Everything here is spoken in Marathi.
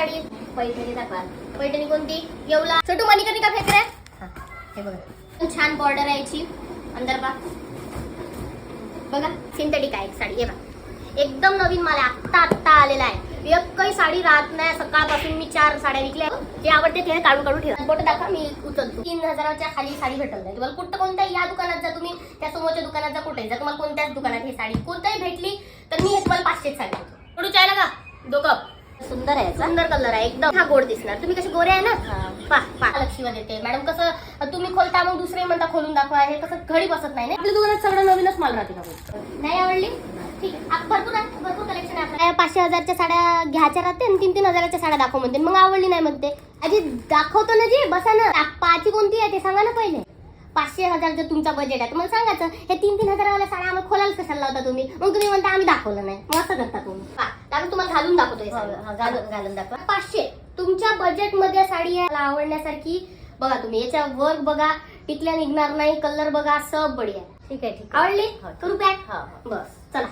साडी पैठणी दाखवा. पैठणी कोणती? येवला. छोटू मणिकर्णी का फेक रे? हे बघा छान बॉर्डर आहे याची. अंदर बघा सिंथेटिक आहे साडी. हे बघा एकदम नवीन माल आहे. आत्ता आलेला आहे. एक काही साडी राहत नाही. सकाळपासून मी 4 साड्या विकल्या. जे आवडते ते काढून ठेवा. फोटो दाखवा मी उचलतो. 3000च्या खाली साडी भेटल नाही तुम्हाला. कुठं कोणत्याही या दुकानात जा तुम्ही, त्या समोरच्या दुकानात जा, कुठे जा, तुम्हाला कोणत्याच दुकानात ही साडी कोणत्याही भेटली तर मी हे तुम्हाला 500 साडी देतो. फोटो चायला का डोकं सुंदर आहे. सुंदर कलर आहे एकदम. हा गोड दिसणार. तुम्ही कसे गोरे आहे ना. लक्षीवर देते मॅडम. कसं तुम्ही खोलता मग दुसरे म्हणता खोलून दाखवा. हे कसं घडी बसत नाही. आपल्या दुकानात सगळं नवीनच माल राहते का? नाही आवडली ठीक आहे. भरपूर कलेक्शन आहे आपल्या. 500-1000च्या साड्या घ्यायच्या राहते आणि 3-3 हजाराच्या साड्या दाखव म्हणते. मग आवडली नाही म्हणते. आधी दाखवतो ना जी बसा ना. पाची कोणती आहे ते सांगा ना पहिले. 500-1000 जर तुमचा बजेट आहे तुम्हाला सांगायचं. हे 3-3 हजारावाल्या साड्या आम्हाला खोलायला कशाला लावता तुम्ही? मग तुम्ही म्हणता आम्ही दाखवलं नाही. मग असं करता तुम्ही. कारण तुम्हाला घालून दाखवतोय. घालून दाखवा. 500 तुमच्या बजेट मध्ये साडी आहे आवडण्यासारखी. बघा तुम्ही याच्या वर्क बघा. टिकल्या निघणार नाही. कलर बघा सब बढिया. ठीक आहे. आवडली? करू पॅक? बस चला.